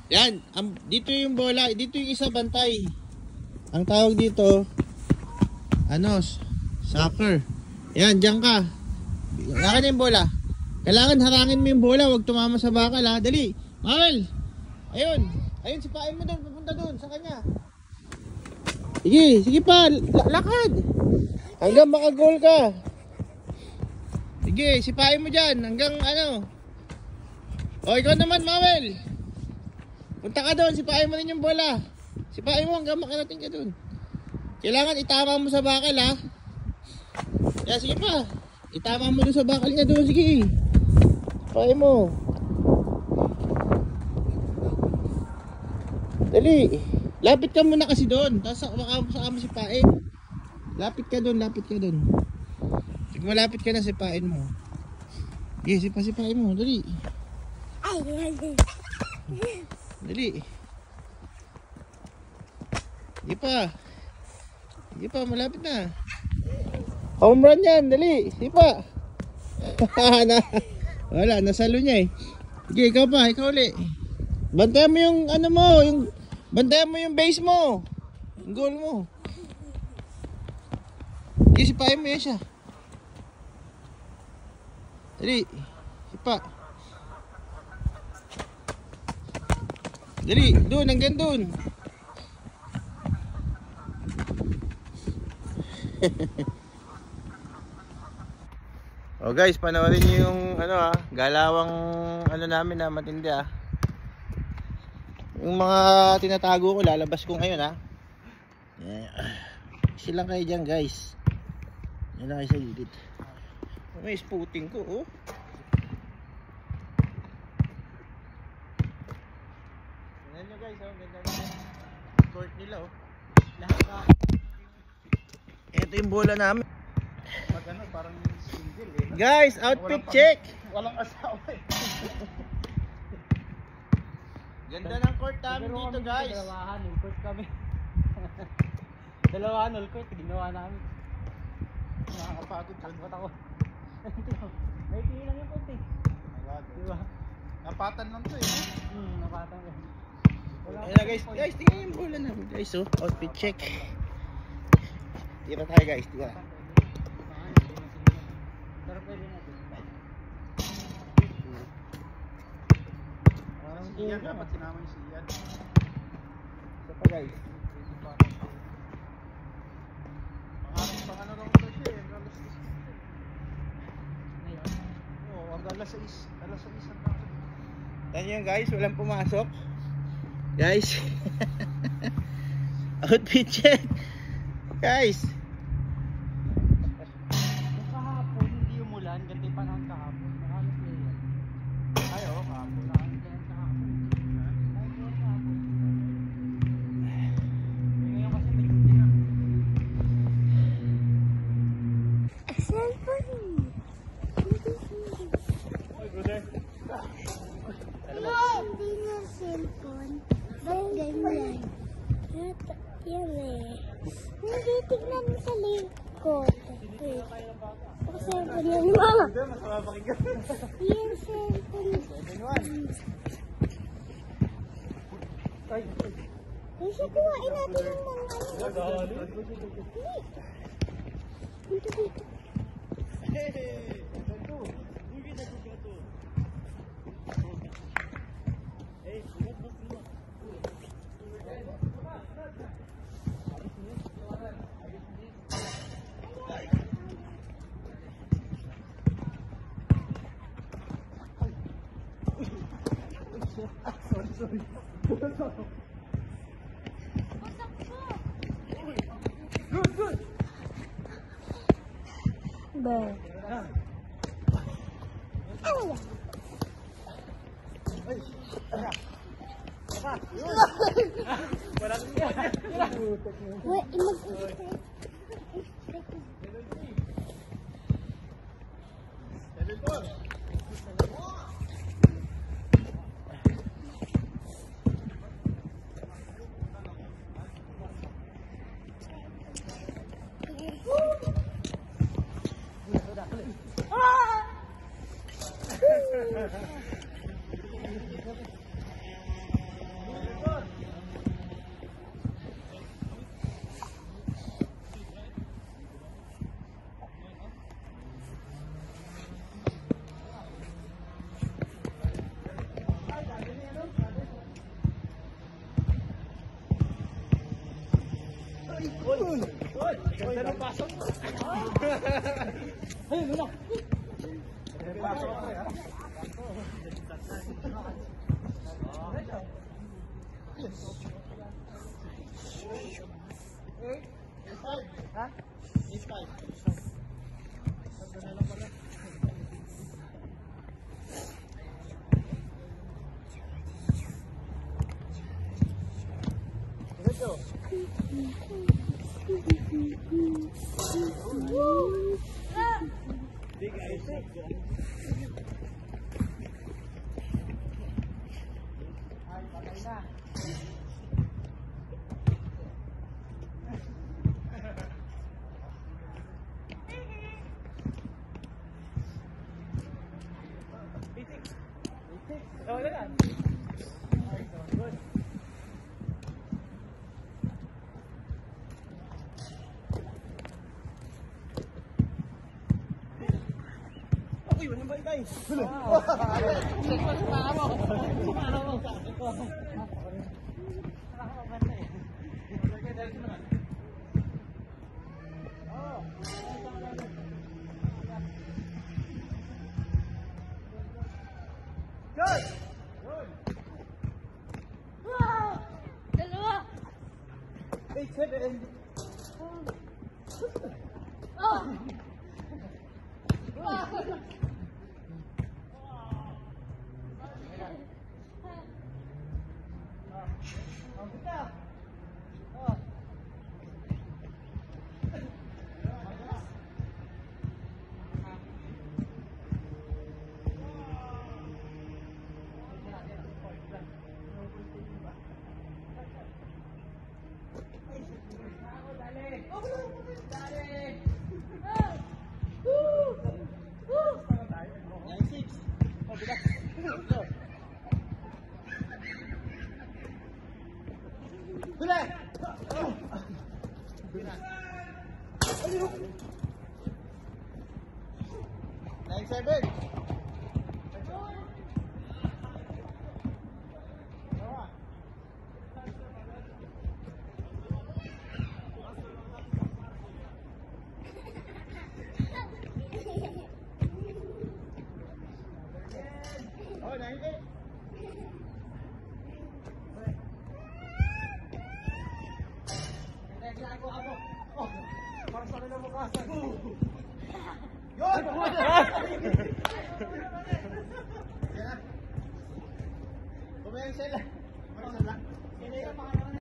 Yan, dito yung bola, dito yung isa bantay. Ang tawag dito, soccer. Yan, diyan ka. Akin na yung bola. Kailangan harangin mo yung bola, huwag tumama sa bakal ha. Dali, Mawel. Ayun, sipain mo doon, papunta doon sa kanya. Sige pa, lakad. Hanggang maka-goal ka. Sige, sipain mo dyan, hanggang O, ikaw naman, Mawel. Punta ka doon, sipain mo rin yung bola. Sipain mo hanggang makarating ka doon. Kailangan itama mo sa bakal ha. Kaya sige pa. Itama mo doon sa bakal niya doon, sige. Sipain mo. Dali. Lapit ka muna kasi doon. Tapos saka mo sipain. Lapit ka doon. Sige, malapit ka na, sipain mo. Sige, sipain mo, dali. Dali. Sige pa, malapit na. Home run yan, dali. Sige pa. Wala, nasalo niya eh. Sige, ikaw uli. Bantayan mo yung bantayan mo yung base mo. Yung goal mo. Sige, sipain mo yan siya. Dali. Sipa. Dali, doon, hanggang doon. Oh guys, panoorin niyo yung galawang namin na matindi Yung mga tinatago ko, lalabas ko ngayon Silang kayo dyan guys. Yan lang kayo sa gilid. May spooting ko Guys, ganda ng court nila lahat ito yung bola namin. Parang single Guys, outfit check. Walang asawa Ganda ng court namin dito guys. Dalawahan, court kami. Dalawahan, court ginawa namin. Nakakapagod dyan. Takot ako. May lang yung court Diba? Napatan lang to napatan ko. Guys, tingnan yung bola namin guys outfit check. Tira tayo guys, tira. Pero pwede natin. Iyan, dapat sinama yung si Ian. Isa pa guys. Pang raw ito siya alas 6. Oo, hanggang alas 6 ang pasok. Yan yun guys, walang pumasok. Guys. Outfit check. Guys. Kahapon, hindi umulan. Ganti panahon kahapon. Marami player. Ay, oo, kahapon. Marami player kahapon. Ngayon kasi may duty na. Cellphone. Ay, brother. Hindi na cellphone. Ba't ganyan? Yan Hindi, tignan mo sa likod. Wait. Cellphone yan, mama. Masama pakinggan. Yan, cellphone. Ay, siya, kuhain natin yung mga Dito, dito. Sorry. Good. Ba. Wait, Ganda ng pasok. Ayun, wala. Pasok ako ha. Ha? Is 5. Big ice. Ay, patay na. Oh, wala na. Uy, wala ba ikay? Good! Dalawa. 8-7. Oh. Ang kita. Nine, 7. Oh, 9, 8. Para sa kanila bukasan. Yun! Kumain sila. Kumain sila.